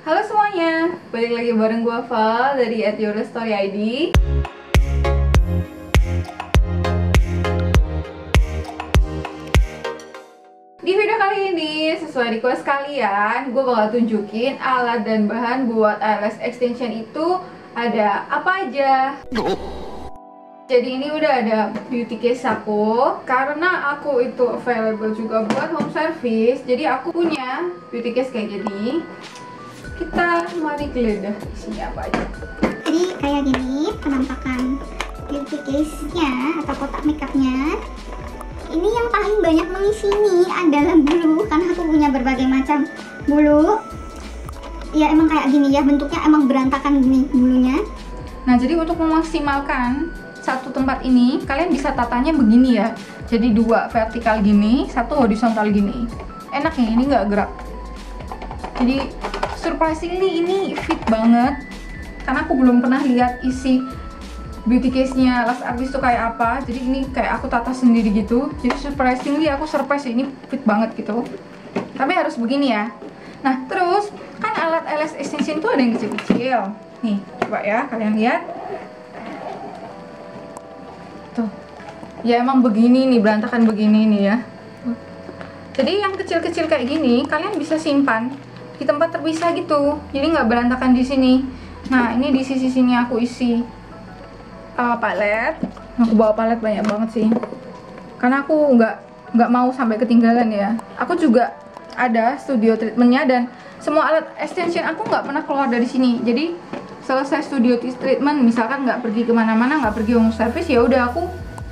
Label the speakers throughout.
Speaker 1: Halo semuanya, balik lagi bareng gue Val dari @yourstoryid. Di video kali ini, sesuai request kalian, gue bakal tunjukin alat dan bahan buat eyelash extension itu ada apa aja. Jadi ini udah ada beauty case aku, karena aku itu available juga buat home service. Jadi aku punya beauty case kayak gini. Kita mari geledah isinya apa aja.
Speaker 2: Jadi kayak gini penampakan beauty case-nya atau kotak makeupnya. Ini yang paling banyak mengisi ini adalah bulu, karena aku punya berbagai macam bulu. Ya emang kayak gini ya, bentuknya emang berantakan gini bulunya.
Speaker 1: Nah jadi untuk memaksimalkan satu tempat ini, kalian bisa tatanya begini ya. Jadi dua vertikal gini, satu horizontal gini. Enaknya ini nggak gerak. Jadi surprisingly ini fit banget, karena aku belum pernah lihat isi beauty case-nya Lash Artist tuh kayak apa. Jadi ini kayak aku tata sendiri gitu. Jadi surprisingly aku surprise, ini fit banget gitu. Tapi harus begini ya. Nah terus kan alat eyelash extension tuh ada yang kecil-kecil. Nih coba ya kalian lihat. Tuh, ya emang begini nih, berantakan begini nih ya. Jadi yang kecil-kecil kayak gini kalian bisa simpan di tempat terpisah gitu, jadi nggak berantakan di sini. Nah ini di sisi sini aku isi palet. Aku bawa palet banyak banget sih, karena aku nggak mau sampai ketinggalan ya. Aku juga ada studio treatmentnya, dan semua alat extension aku nggak pernah keluar dari sini. Jadi selesai studio treatment, misalkan nggak pergi kemana-mana, nggak pergi home service, ya udah aku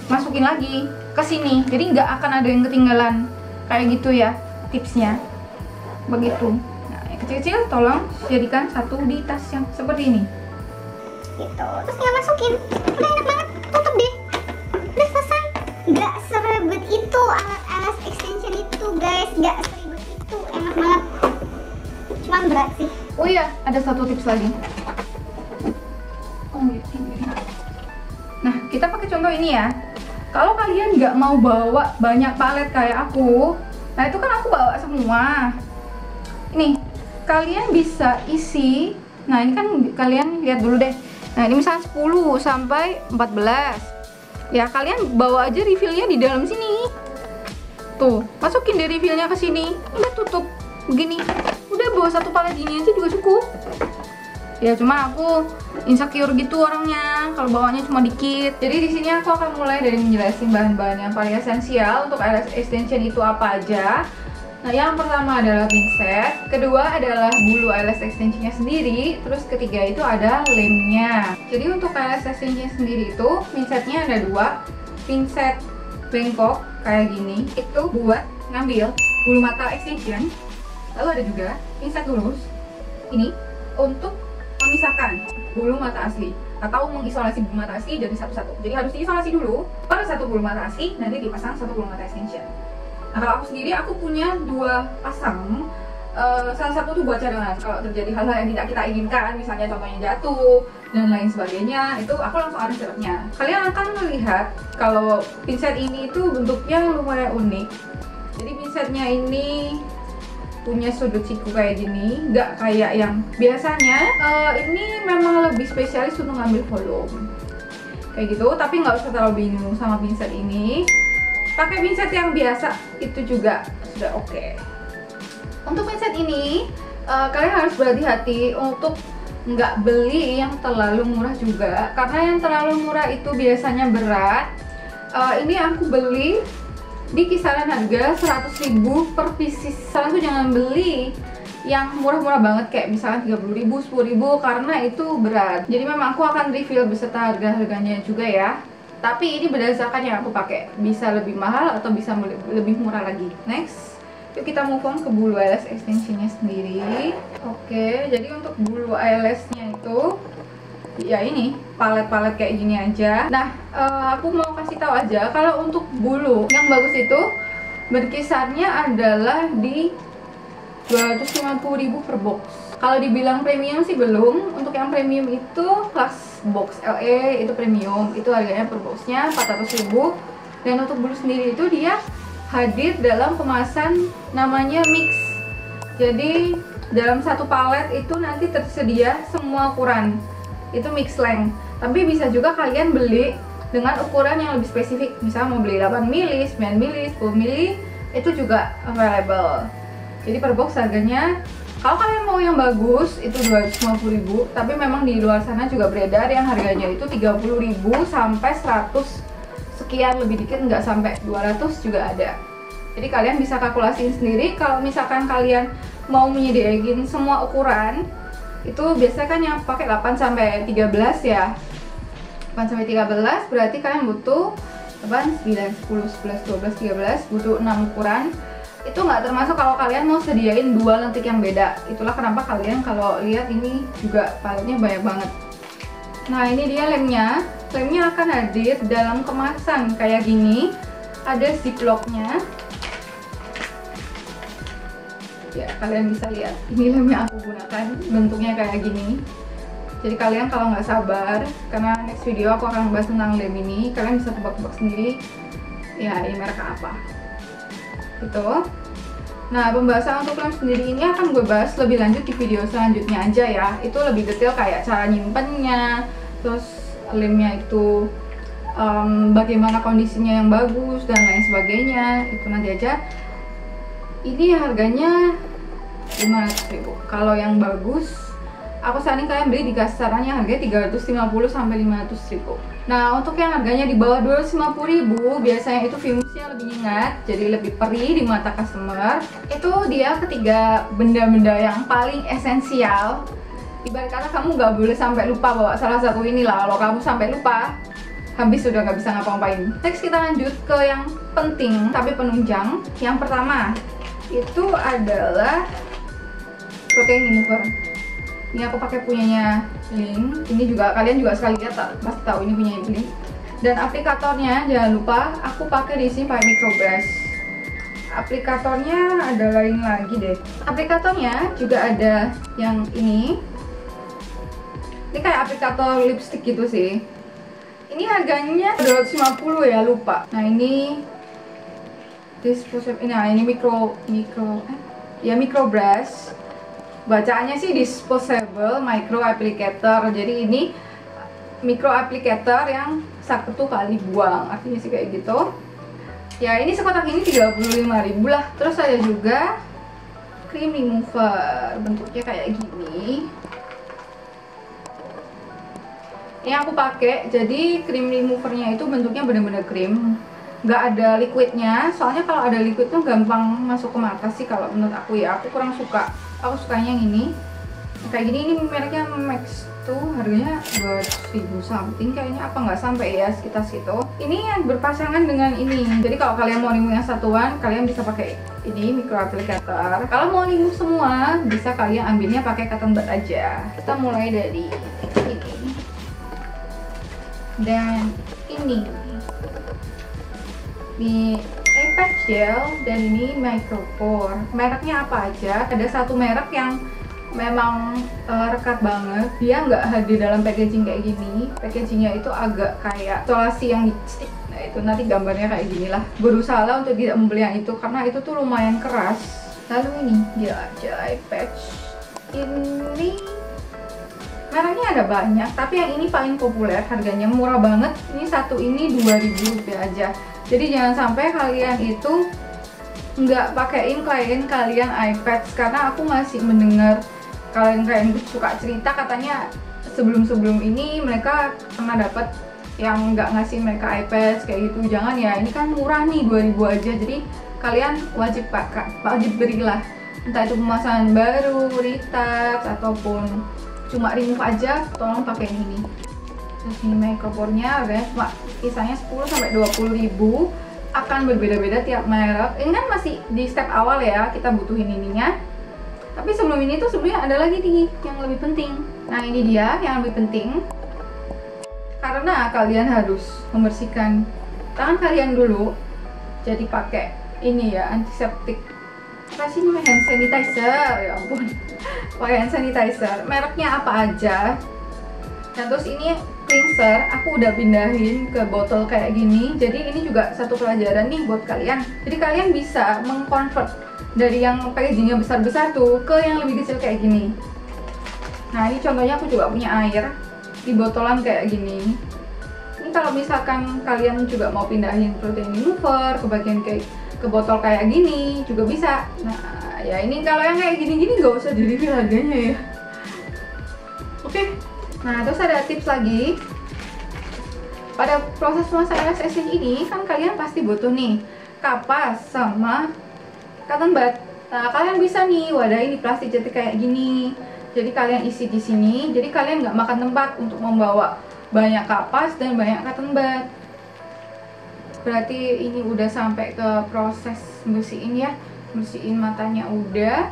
Speaker 1: masukin lagi ke sini. Jadi nggak akan ada yang ketinggalan kayak gitu ya tipsnya. Begitu. Nah yang kecil-kecil tolong jadikan satu di tas yang seperti ini.
Speaker 2: Gitu. Terus tinggal masukin. Udah enak banget. Tutup deh. Udah selesai. Nggak seribet itu alat eyelash extension itu guys. Nggak seribet itu. Enak banget. Cuman berat sih.
Speaker 1: Oh iya, ada satu tips lagi. Nah, kita pakai contoh ini ya. Kalau kalian nggak mau bawa banyak palet kayak aku, nah itu kan aku bawa semua. Ini, kalian bisa isi. Nah, ini kan kalian lihat dulu deh. Nah, ini misalnya 10 sampai 14. Ya, kalian bawa aja refillnya di dalam sini. Tuh, masukin deh refillnya ke sini. Udah tutup begini. Udah bawa satu palet gini aja juga cukup. Ya cuma aku insecure gitu orangnya kalau bawanya cuma dikit. Jadi di sini aku akan mulai dari menjelaskan bahan-bahan yang paling esensial untuk eyelash extension itu apa aja. Nah yang pertama adalah pinset, kedua adalah bulu eyelash extensionnya sendiri, terus ketiga itu ada lemnya. Jadi untuk eyelash extension sendiri itu pinsetnya ada dua, pinset bengkok kayak gini, itu buat ngambil bulu mata extension. Lalu ada juga pinset lurus, ini untuk memisahkan bulu mata asli atau mengisolasi bulu mata asli dari satu-satu. Jadi harus diisolasi dulu, baru satu bulu mata asli, nanti dipasang satu bulu mata extension. Nah kalau aku sendiri, aku punya dua pasang. Salah satu tuh buat cadangan kalau terjadi hal-hal yang tidak kita inginkan, misalnya contohnya jatuh dan lain sebagainya, itu aku langsung ada serepnya. Kalian akan melihat kalau pinset ini itu bentuknya lumayan unik. Jadi pinsetnya ini punya sudut siku kayak gini, nggak kayak yang biasanya. Ini memang lebih spesialis untuk ngambil volume kayak gitu, tapi nggak usah terlalu bingung sama pinset ini. Pakai pinset yang biasa itu juga sudah oke. Untuk pinset ini kalian harus berhati-hati untuk nggak beli yang terlalu murah juga, karena yang terlalu murah itu biasanya berat. Ini aku beli di kisaran harga 100.000 per pieces. Saran tuh jangan beli yang murah-murah banget kayak misalkan 30.000, 10.000, karena itu berat. Jadi memang aku akan review beserta harga-harganya juga ya. Tapi ini berdasarkan yang aku pakai, bisa lebih mahal atau bisa lebih murah lagi. Next, yuk kita move on ke bulu eyelash extensionnya sendiri. Oke, jadi untuk bulu eyelashnya itu ya ini palet-palet kayak gini aja. Nah aku mau kasih tahu aja kalau untuk bulu yang bagus itu berkisarnya adalah di 250.000 per box. Kalau dibilang premium sih belum. Untuk yang premium itu kelas box LE itu premium, itu harganya per boxnya 400.000. Dan untuk bulu sendiri itu dia hadir dalam kemasan namanya mix. Jadi dalam satu palet itu nanti tersedia semua ukuran, itu mix length. Tapi bisa juga kalian beli dengan ukuran yang lebih spesifik, misalnya mau beli 8 mili, 9 mili, 10 mili, itu juga available. Jadi per box harganya, kalau kalian mau yang bagus itu 250.000, tapi memang di luar sana juga beredar yang harganya itu 30.000 sampai 100 sekian, lebih dikit nggak sampai 200 juga ada. Jadi kalian bisa kalkulasiin sendiri. Kalau misalkan kalian mau menyediain semua ukuran, itu biasanya kan yang pakai 8 sampai 13 ya. 8 sampai 13 berarti kalian butuh 8, 9, 10, 11, 12, 13, butuh 6 ukuran. Itu nggak termasuk kalau kalian mau sediain 2 lentik yang beda. Itulah kenapa kalian kalau lihat ini juga paletnya banyak banget. Nah ini dia lemnya. Lemnya akan hadir dalam kemasan kayak gini. Ada ziplocknya. Ya kalian bisa lihat, ini lem yang aku gunakan, bentuknya kayak gini. Jadi kalian kalau nggak sabar, karena next video aku akan bahas tentang lem ini, kalian bisa tebak-tebak sendiri ya ini merek apa gitu. Nah pembahasan untuk lem sendiri ini akan gue bahas lebih lanjut di video selanjutnya aja ya. Itu lebih detail kayak cara nyimpennya, terus lemnya itu bagaimana kondisinya yang bagus dan lain sebagainya, itu nanti aja. Ini harganya 500.000. Kalau yang bagus, aku saranin kalian beli di kasarannya harganya 350 sampai 500.000. Nah, untuk yang harganya di bawah 250.000, biasanya itu fumusnya lebih nyengat, jadi lebih perih di mata customer. Itu dia ketiga benda-benda yang paling esensial. Ibarat kata kamu nggak boleh sampai lupa bawa salah satu inilah. Kalau kamu sampai lupa, habis sudah nggak bisa ngapa-ngapain. Next kita lanjut ke yang penting tapi penunjang. Yang pertama itu adalah protein remover. Ini aku pakai punyanya Blink. Ini juga kalian juga sekali lihat pasti tahu ini punya Blink. Dan aplikatornya jangan lupa aku pakai di sini pakai microbrush. Aplikatornya ada lain lagi deh. Aplikatornya juga ada yang ini. Ini kayak aplikator lipstick gitu sih. Ini harganya 250 ya, lupa. Nah ini disposable. Nah ini micro brush. Bacaannya sih disposable micro applicator. Jadi ini micro applicator yang satu kali buang, artinya sih kayak gitu. Ya ini sekotak ini 35.000 lah. Terus ada juga cream remover, bentuknya kayak gini. Ini aku pakai, jadi cream removernya itu bentuknya bener-bener krim, nggak ada liquidnya. Soalnya kalau ada liquidnya gampang masuk ke mata sih kalau menurut aku ya. Aku kurang suka. Aku sukanya yang ini. Kayak gini, ini mereknya Max tuh, harganya 200.000 something kayaknya, apa nggak sampai ya, sekitar situ. Ini yang berpasangan dengan ini. Jadi kalau kalian mau remove yang satuan, kalian bisa pakai ini micro applicator. Kalau mau remove semua, bisa kalian ambilnya pakai cotton bud aja. Kita mulai dari ini dan ini. Ini iPad gel dan ini micropore. Mereknya apa aja? Ada satu merek yang memang rekat banget. Dia nggak hadir dalam packaging kayak gini. Packagingnya itu agak kayak isolasi yang di stick. Nah itu nanti gambarnya kayak gini lah. Berusaha untuk tidak membeli yang itu karena itu tuh lumayan keras. Lalu ini dia aja iPad. Ini mereknya ada banyak, tapi yang ini paling populer, harganya murah banget. Ini satu ini 2.000 rupiah aja. Jadi jangan sampai kalian itu nggak pakaiin klien kalian iPad, karena aku masih mendengar kalian suka cerita katanya sebelum ini mereka pernah dapat yang nggak ngasih mereka iPad kayak gitu. Jangan ya, ini kan murah nih 2.000 aja. Jadi kalian wajib berilah, entah itu pemasangan baru, retouch ataupun cuma remove aja, tolong pakai ini. Terus ini micropore-nya harganya cuma kisahnya 10 sampai 20.000. Akan berbeda-beda tiap merek. Ini kan masih di step awal ya, kita butuhin ininya. Tapi sebelum ini tuh sebenarnya ada lagi nih yang lebih penting. Nah ini dia yang lebih penting, karena kalian harus membersihkan tangan kalian dulu. Jadi pakai ini ya, antiseptik. Apa sih namanya, hand sanitizer, ya ampun. Pakai hand sanitizer. Mereknya apa aja. Dan terus ini cleanser, aku udah pindahin ke botol kayak gini. Jadi ini juga satu pelajaran nih buat kalian. Jadi kalian bisa mengconvert dari yang packagingnya besar-besar tuh ke yang lebih kecil kayak gini. Nah ini contohnya aku juga punya air di botolan kayak gini. Ini kalau misalkan kalian juga mau pindahin protein remover ke bagian kayak ke botol kayak gini juga bisa. Nah ya ini kalau yang kayak gini-gini nggak usah di-review harganya ya. Oke. Nah terus ada tips lagi. Pada proses memasak LS Essence ini kan kalian pasti butuh nih kapas sama cotton bud. Nah kalian bisa nih wadahin di plastik jadi kayak gini. Jadi kalian isi di sini. Jadi kalian nggak makan tempat untuk membawa banyak kapas dan banyak cotton bud. Berarti ini udah sampai ke proses bersihin ya. Bersihin matanya udah.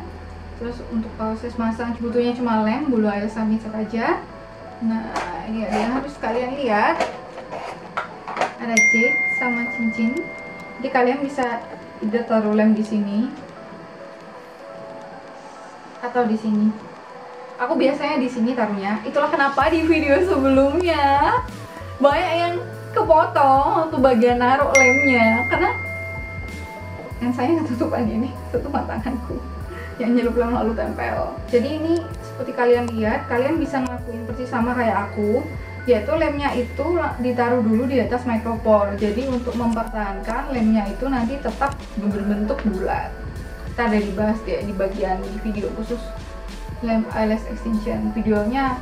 Speaker 1: Terus untuk proses masak butuhnya cuma lem, bulu air sama minyak aja. Nah ini ada yang harus kalian lihat. Ada jade sama cincin. Jadi kalian bisa either taruh lem di sini atau di sini. Aku biasanya di sini taruhnya. Itulah kenapa di video sebelumnya banyak yang kepotong waktu bagian naruh lemnya, karena yang saya nggak tutupan ini, tutupan tanganku yang nyelup lem lalu tempel. Jadi ini seperti kalian lihat, kalian bisa ngelakuin persis sama kayak aku, yaitu lemnya itu ditaruh dulu di atas micropore. Jadi untuk mempertahankan lemnya itu nanti tetap berbentuk bulat. Kita ada dibahas di bagian di video khusus lem eyelash extension. Videonya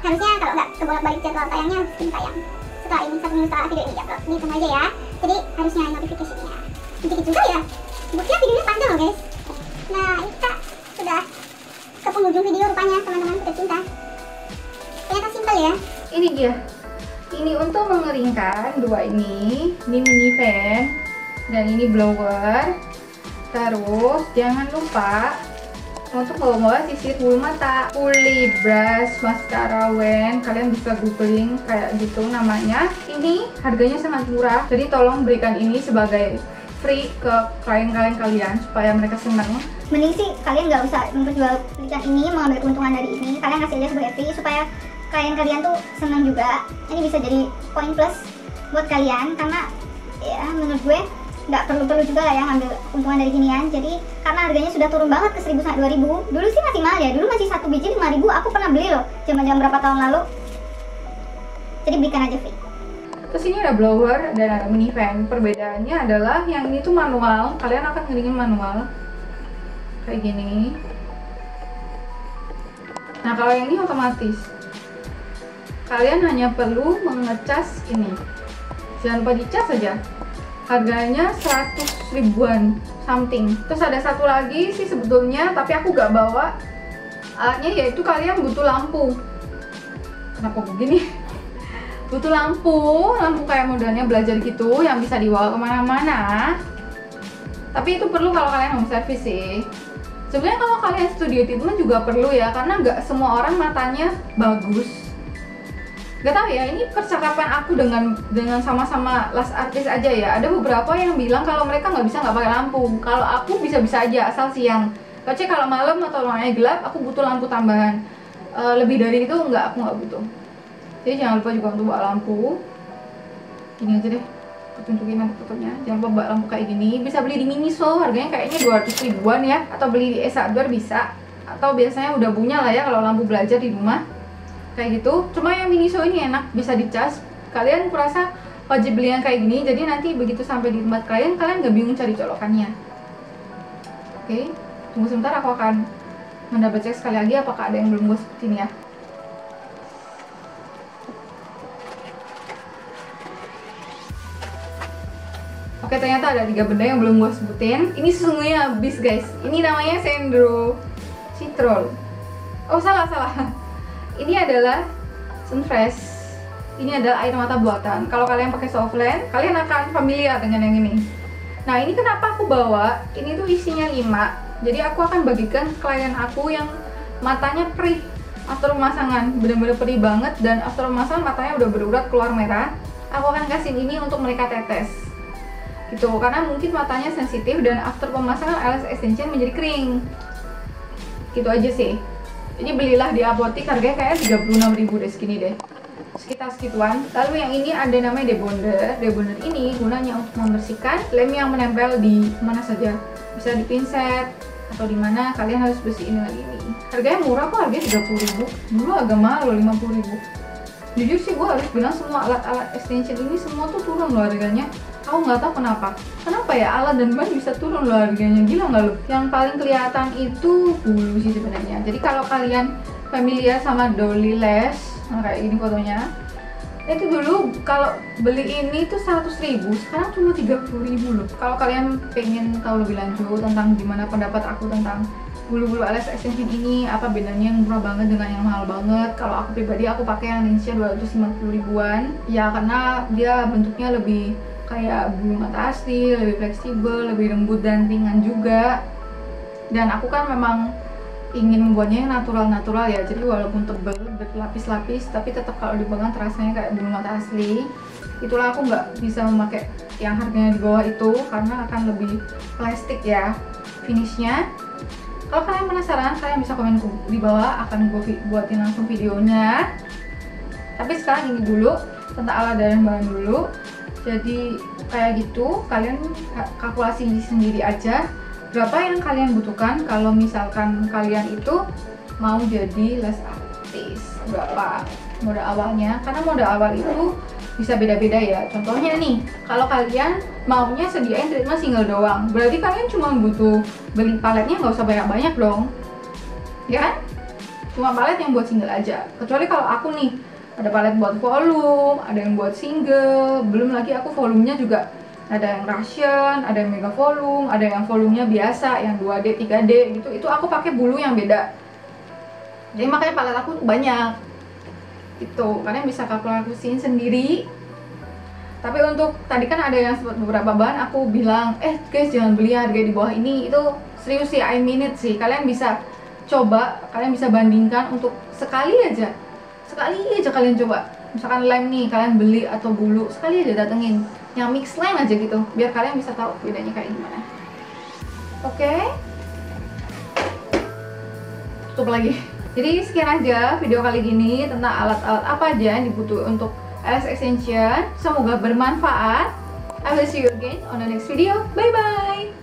Speaker 2: harusnya kalau nggak kebolak-balik jadwal tayangnya skip tayang setelah ini, 1 minggu setelah video ini upload. Ini sama aja ya. Jadi harusnya notifikasinya dikit juga ya. Buktinya videonya panjang loh guys. Nah ini kita sudah ke penghujung video rupanya teman-teman tercinta. Ternyata simpel ya.
Speaker 1: ini dia. Ini untuk mengeringkan dua ini mini fan dan ini blower. Terus jangan lupa untuk bawa sisir bulu mata, puli, brush, mascara, wen. Kalian bisa googling kayak gitu namanya. Ini harganya sangat murah, jadi tolong berikan ini sebagai free ke klien-klien kalian supaya mereka senang.
Speaker 2: Mending sih kalian nggak usah memperjualbelikan ini, mengambil keuntungan dari ini. Kalian kasih aja sebagai free supaya klien kalian tuh senang juga. Ini bisa jadi poin plus buat kalian, karena ya menurut gue nggak perlu juga lah ya ngambil keuntungan dari ginian. Jadi karena harganya sudah turun banget ke 1000 sampai 2000. Dulu sih masih mahal ya, dulu masih 1 biji 5000. Aku pernah beli loh jam-jam berapa tahun lalu. Jadi belikan aja free.
Speaker 1: Terus ini ada blower dan ada mini fan. Perbedaannya adalah yang ini tuh manual. Kalian akan ngeringin manual kayak gini. Nah kalau yang ini otomatis. Kalian hanya perlu mengecas ini. Jangan lupa dicas saja. Harganya 100 ribuan something. Terus ada satu lagi sih sebetulnya, tapi aku gak bawa alatnya, yaitu kalian butuh lampu. Kenapa begini? Butuh lampu kayak modelnya belajar gitu yang bisa dibawa kemana-mana. Tapi itu perlu kalau kalian home service sih. Sebenarnya kalau kalian studio treatment juga perlu ya, karena nggak semua orang matanya bagus. Gak tau ya, ini percakapan aku dengan sama-sama las artis aja ya. Ada beberapa yang bilang kalau mereka nggak pakai lampu. Kalau aku bisa-bisa aja asal siang. Kecuali kalau malam atau ruangannya gelap, aku butuh lampu tambahan. Lebih dari itu aku nggak butuh. Jadi jangan lupa juga untuk bawa lampu. Gini aja deh, aku tunjukin nanti fotonya. Jangan lupa bawa lampu kayak gini. Bisa beli di Miniso, harganya kayaknya 200 ribuan ya. Atau beli di Esa Hardware bisa. Atau biasanya udah punya lah ya kalau lampu belajar di rumah. Kayak gitu. Cuma yang Miniso ini enak, bisa dicas. Kalian kurasa wajib beli yang kayak gini. Jadi nanti begitu sampai di tempat kalian nggak bingung cari colokannya. Oke, tunggu sebentar, aku akan mendouble check sekali lagi apakah ada yang belum gue sebutin ya. Oke, ternyata ada 3 benda yang belum gue sebutin. Ini sesungguhnya habis guys. Ini namanya Sandro Citrol. Oh salah. Ini adalah Sunfresh. Ini adalah air mata buatan. Kalau kalian pakai softland, kalian akan familiar dengan yang ini. Nah ini kenapa aku bawa? Ini tuh isinya 5. Jadi aku akan bagikan klien aku yang matanya perih after pemasangan, bener-bener perih banget, dan after pemasangan matanya udah berurat keluar merah. Aku akan kasih ini untuk mereka tetes. Gitu, karena mungkin matanya sensitif dan after pemasangan eyelash extension menjadi kering. Gitu aja sih. Ini belilah di apotek, harganya kayak 36.000 deh, segini deh, sekitar segituan. Lalu yang ini ada namanya debonder. Debonder ini gunanya untuk membersihkan lem yang menempel di mana saja. bisa di pinset atau di mana kalian harus bersihin dengan ini. Harganya murah kok, harganya 30.000. Dulu agak mahal loh, 50.000. Jujur sih gue harus bilang semua alat-alat extension ini semua tuh turun loh harganya. Aku nggak tahu kenapa ya alat dan bahan bisa turun loh harganya, gila nggak lo? Yang paling kelihatan itu bulu sih sebenarnya. Jadi kalau kalian familiar sama Dolly Lash, kayak ini fotonya, itu dulu kalau beli ini tuh 100.000, sekarang cuma 30.000 loh. Kalau kalian pengen tahu lebih lanjut tentang gimana pendapat aku tentang bulu-bulu alis extension ini, apa bedanya yang murah banget dengan yang mahal banget, kalau aku pribadi aku pakai yang Ninja 250 ribuan ya, karena dia bentuknya lebih kayak bulu mata asli, lebih fleksibel, lebih lembut dan ringan juga. Dan aku kan memang ingin membuatnya yang natural ya, jadi walaupun tebal berlapis-lapis tapi tetap kalau dipegang terasanya kayak bulu mata asli. Itulah aku nggak bisa memakai yang harganya di bawah itu karena akan lebih plastik ya finishnya. Kalau kalian penasaran, kalian bisa komen di bawah, akan gue buatin langsung videonya. Tapi sekarang ini dulu tentang alat dan bahan dulu. Jadi kayak gitu, kalian kalkulasi sendiri aja berapa yang kalian butuhkan kalau misalkan kalian itu mau jadi lash artist. Berapa modal awalnya, karena modal awal itu bisa beda-beda ya. Contohnya nih, kalau kalian maunya sediain treatment single doang, berarti kalian cuma butuh beli paletnya, nggak usah banyak-banyak dong, ya kan? Cuma palet yang buat single aja. Kecuali kalau aku nih, ada palet buat volume, ada yang buat single, belum lagi aku volumenya juga ada yang Russian, ada yang mega volume, ada yang volumenya biasa, yang 2D, 3D gitu. Itu aku pakai bulu yang beda. Jadi makanya palet aku banyak. Itu kalian bisa kalkulasiin sendiri. Tapi untuk tadi kan ada yang beberapa bahan aku bilang, guys jangan beli harga di bawah ini. Itu serius sih, I mean it sih. Kalian bisa coba, kalian bisa bandingkan untuk sekali aja kalian coba. Misalkan lem nih kalian beli atau bulu, sekali aja datengin yang mix lem aja gitu, biar kalian bisa tahu bedanya kayak gimana. Oke, tutup lagi. Jadi sekian aja video kali ini tentang alat-alat apa aja yang dibutuhkan untuk lash extension. Semoga bermanfaat. I will see you again on the next video. Bye bye.